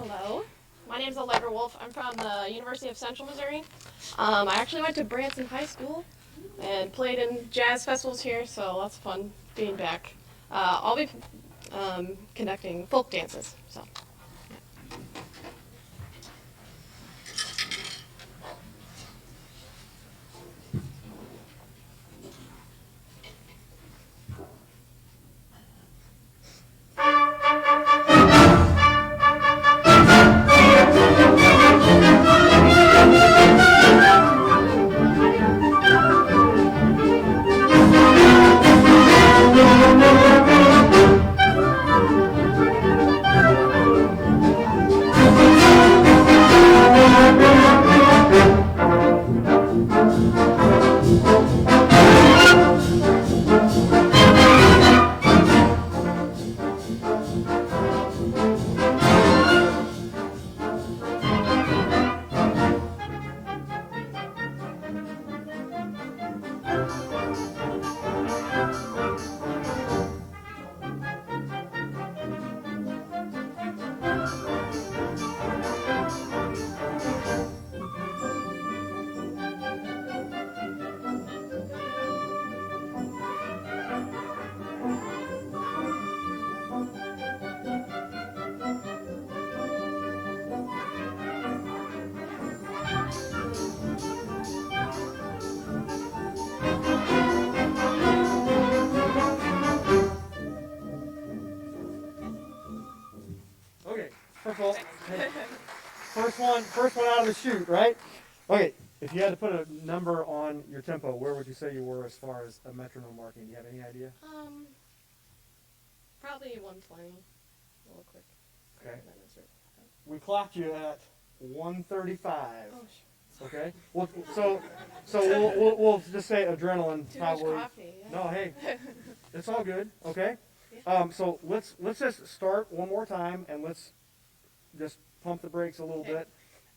Hello, my name is Allegra Wolf. I'm from the University of Central Missouri. I actually went to Branson High School and played in jazz festivals here, so lots of fun being back. I'll be conducting folk dances. So. Okay, first of all, first one out of the chute, right? Okay, if you had to put a number on your tempo, where would you say you were as far as a metronome marking? Do you have any idea? Probably 120. A little quick. Okay. We clocked you at 135. Oh, sure. Okay. Well, so we'll just say adrenaline Too probably. much coffee. Yeah. No, hey, it's all good. Okay. So let's just start one more time and let's just pump the brakes a little bit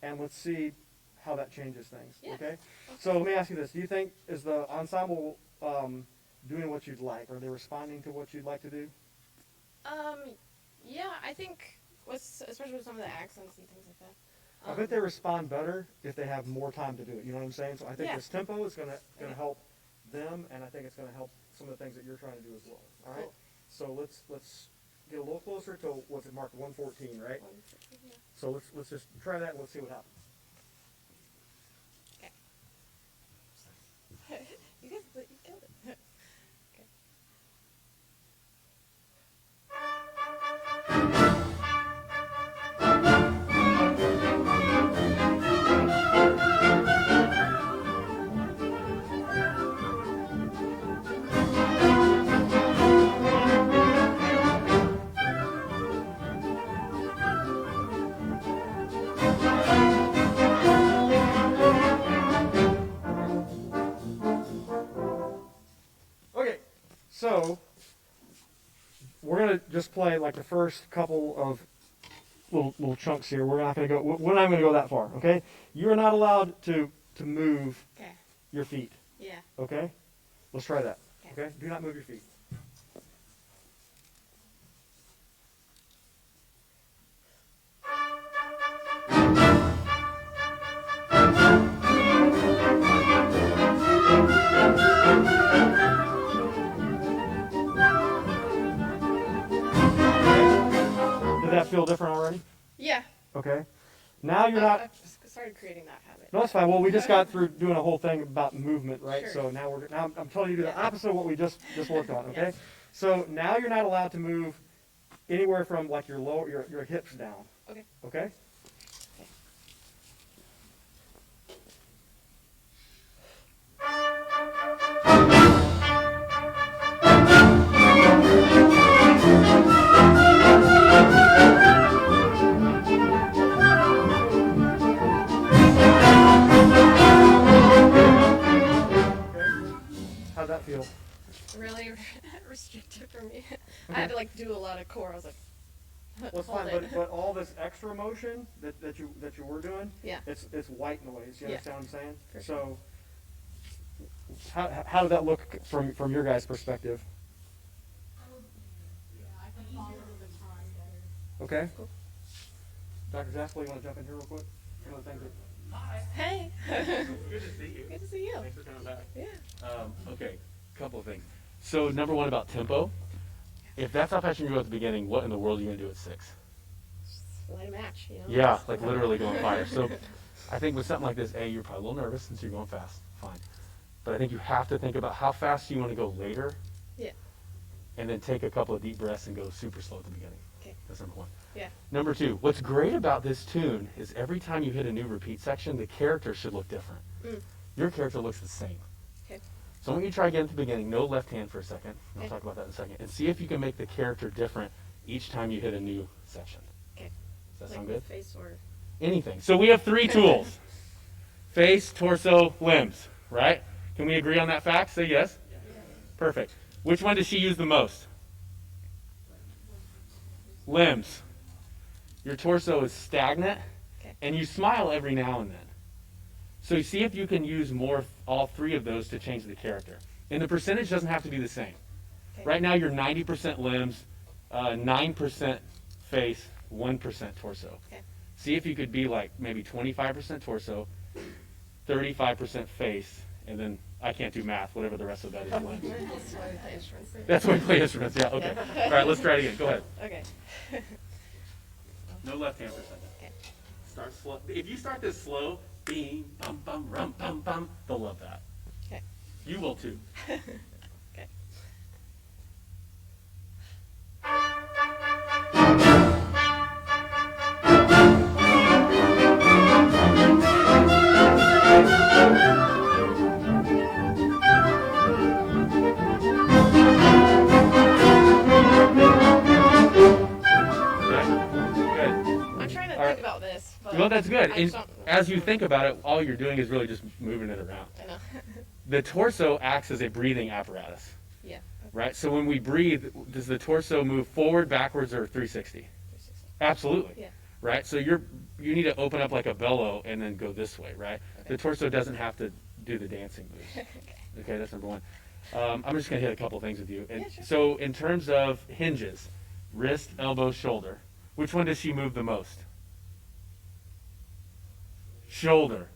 and let's see how that changes things. Yeah. Okay. So let me ask you this: do you think is the ensemble doing what you'd like? Are they responding to what you'd like to do? Yeah, I think especially with some of the accents and things like that. I bet they respond better if they have more time to do it. You know what I'm saying? So I think this tempo is gonna help them, and I think it's gonna help some of the things that you're trying to do as well. All right. Cool. So let's get a little closer to what's it marked 114, right? 114, yeah. So let's just try that and let's see what happens. Okay. You killed it. Okay. Okay, so we're gonna just play like the first couple of little chunks here. We're not gonna go. We're not gonna go that far. Okay, you're not allowed to move Okay. your feet. Yeah. Okay, let's try that. Okay. Okay, do not move your feet. Did that feel different already? Yeah. Okay. Now you're not. I've just started creating that habit. No, that's fine. Well, we just got through doing a whole thing about movement, right? Sure. So now I'm telling you to do the Yeah. opposite of what we just worked on. Okay. Yes. So now you're not allowed to move anywhere from like your hips down. Okay. Okay. How'd that feel? Really restrictive for me. I had to like do a lot of core. I was like, Well, it's hold fine, it. but all this extra motion that you were doing, Yeah. it's white noise. You Yeah. understand what I'm saying? For So, how did that look from your guys' perspective? Yeah, I can follow the time better. Okay. Cool. Dr. Zastoupil, you want to jump in here real quick? One of the things that... Hey. Good to see you. Good to see you. Thanks for coming back. Yeah. Okay, couple of things. So number one about tempo. If that's how fast you go at the beginning, what in the world are you going to do at 6? Just light a match, you know? Yeah, like literally going fire. So I think with something like this, A, you're probably a little nervous since you're going fast. Fine. But I think you have to think about how fast you want to go later. Yeah. And then take a couple of deep breaths and go super slow at the beginning. Okay. That's number one. Yeah. Number two, what's great about this tune is every time you hit a new repeat section, the character should look different. Your character looks the same. Okay. So I want you to try again at the beginning, no left hand for a second. I'll Okay. talk about that in a second. And see if you can make the character different each time you hit a new section. Okay. Does that Like sound good? face or... Anything. So we have 3 tools. Face, torso, limbs, right? Can we agree on that fact? Say yes. Perfect. Which one does she use the most? Limbs. Your torso is stagnant, Okay. and you smile every now and then. So you see if you can use all 3 of those to change the character. And the percentage doesn't have to be the same. Okay. Right now you're 90% limbs, 9% face, 1% torso. Okay. See if you could be like maybe 25% torso, 35% face, and then I can't do math, whatever the rest of that is. Limbs. That's why we play instruments. That's why we play instruments, yeah, okay. Yeah. All right, let's try it again. Go ahead. Okay. No left hand for a second. Okay. Start slow. If you start this slow, bing, bum, bum, rum, bum, bum, they'll love that. Okay. You will too. Okay. I'm trying to think about this, but Well, that's good. I And just don't- as you think about it, all you're doing is really just moving it around. I know. The torso acts as a breathing apparatus, Yeah. right? So when we breathe, does the torso move forward, backwards, or 360? 360. Absolutely. Yeah. Right? So you need to open up like a bellow and then go this way, right? Okay. The torso doesn't have to do the dancing moves. Okay. Okay, that's number one. I'm just going to hit a couple things with you. And Yeah, sure. So in terms of hinges, wrist, elbow, shoulder, which one does she move the most? Shoulder.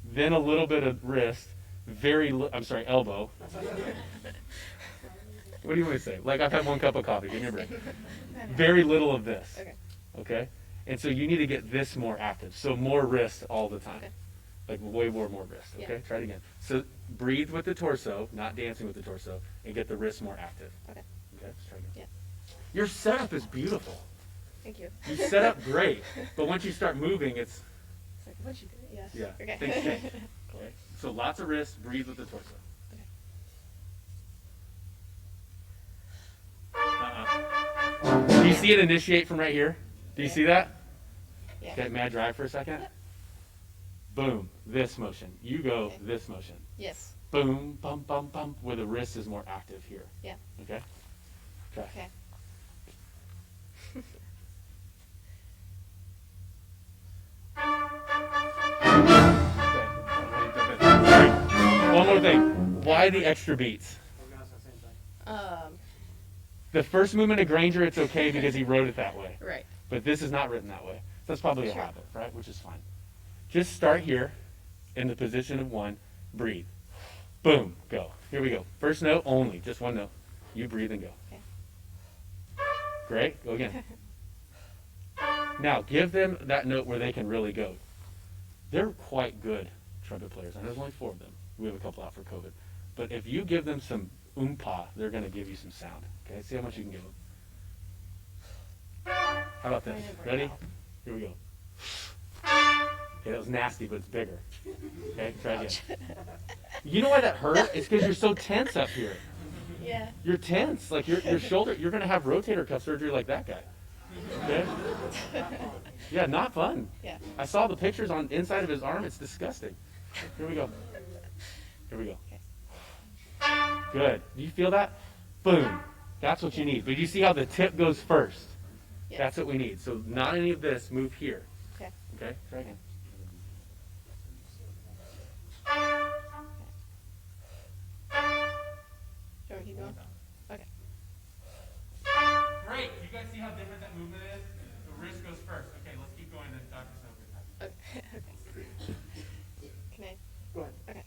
Then a little bit of wrist, elbow. What do you want me to say? Like I've had 1 cup of coffee, give me a break. Very little of this. Okay. Okay? And so you need to get this more active. So more wrist all the time. Okay. Like way more wrist. Okay? Yeah. Try it again. So breathe with the torso, not dancing with the torso, and get the wrist more active. Okay. Okay? Let's try again. Yeah. Your setup is beautiful. Thank you. You set up great. But once you start moving, it's It's like, what'd you do? Yeah. yeah. Okay. Things change. Okay? So lots of wrist, breathe with the torso. Okay. Do you see it initiate from right here? Do you Yeah. see that? Yeah. Okay, may I drive for a second? Yep. Boom, this motion. You go Okay. this motion. Yes. Boom, bump, bump, bump, where the wrist is more active here. Yeah. Okay? Try. Okay. One more thing. Why the extra beats? Um. The first movement of Granger, it's okay because he wrote it that way. Right. But this is not written that way. So that's probably a Sure. habit, right? Which is fine. Just start here in the position of 1. Breathe. Boom. Go. Here we go. First note only. Just 1 note. You breathe and go. Okay. Great. Go again. Now, give them that note where they can really go. They're quite good trumpet players. I know there's only 4 of them. We have a couple out for COVID. But if you give them some oompa, they're going to give you some sound. Okay? See how much you can give them. How about this? Ready? Here we go. Okay, that was nasty, but it's bigger. Okay, try again. You know why that hurt? It's because you're so tense up here. Yeah. You're tense. Like your shoulder, you're going to have rotator cuff surgery like that guy. Okay? Yeah, not fun. Yeah. I saw the pictures on inside of his arm. It's disgusting. Here we go. Here we go. Good. Do you feel that? Boom. That's what you need. But you see how the tip goes first? Yeah. That's what we need. So not any of this. Move here. Okay. Okay? Try again. Do you want me to keep going? Okay. Great. You guys see how different that movement is? The Rich goes first. Okay, let's keep going. Then Dr. Snow. Okay. Can I? Go ahead. Okay.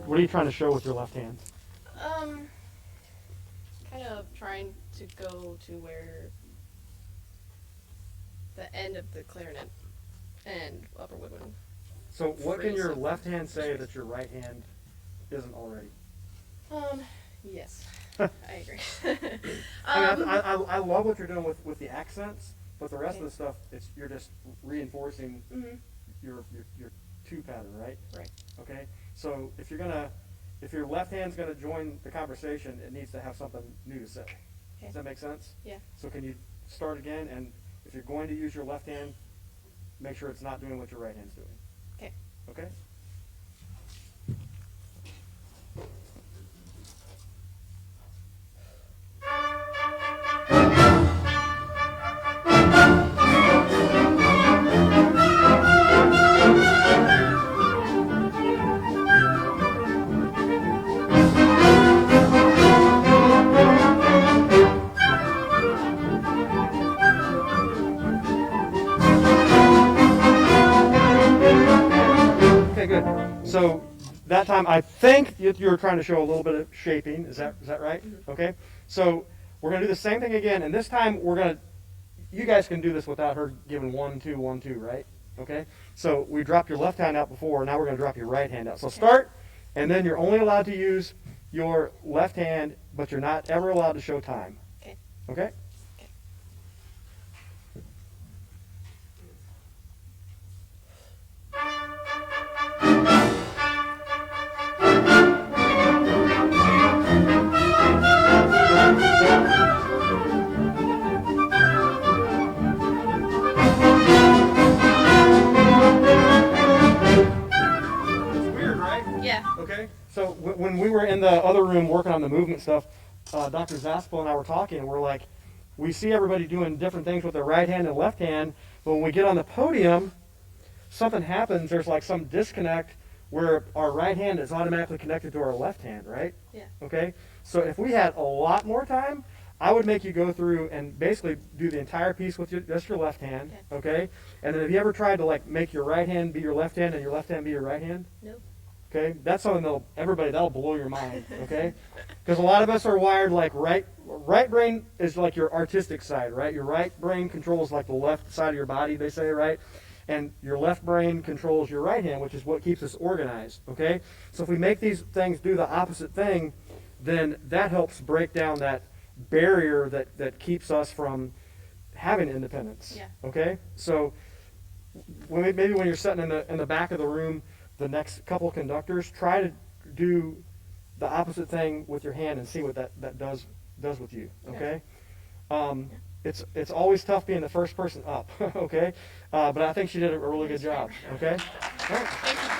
What are you trying to show with your left hand? Kind of trying to go to where the end of the clarinet and upper woodwind. So what can your Phrase. left hand say that your right hand isn't already? Yes, I agree. I mean, I love what you're doing with the accents, but the rest of Okay. the stuff, you're just reinforcing Mhm. your two pattern, right? Right. Okay. So if your left hand's gonna join the conversation, it needs to have something new to say. Okay. Does that make sense? Yeah. So can you start again? And if you're going to use your left hand, make sure it's not doing what your right hand's doing. Okay. Okay? Okay, good. So that time, I think you were trying to show a little bit of shaping. Is that right? Mm-hmm. Okay. So we're gonna do the same thing again, and this time you guys can do this without her giving 1, 2, 1, 2, right? Okay. So we dropped your left hand out before. Now we're gonna drop your right hand out. So start, and then you're only allowed to use your left hand, but you're not ever allowed to show time. Okay. Okay. It's weird, right? Yeah. Okay. So when we were in the other room working on the movement stuff, Dr. Zastoupil and I were talking, and we're like, we see everybody doing different things with their right hand and left hand, but when we get on the podium, something happens. There's like some disconnect where our right hand is automatically connected to our left hand, right? Yeah. Okay. So if we had a lot more time, I would make you go through and basically do the entire piece with just your left hand, okay? And then have you ever tried to like make your right hand be your left hand and your left hand be your right hand? Nope. Okay, that's something that'll blow your mind. Okay, because a lot of us are wired like right brain is like your artistic side, right? Your right brain controls like the left side of your body, they say, right? And your left brain controls your right hand, which is what keeps us organized. Okay, so if we make these things do the opposite thing, then that helps break down that barrier that keeps us from having independence. Yeah. Okay, so maybe when you're sitting in the back of the room, the next couple conductors, try to do the opposite thing with your hand and see what that does with you. Okay. It's always tough being the first person up. Okay, but I think she did a really good job. Okay. All right. Thank you.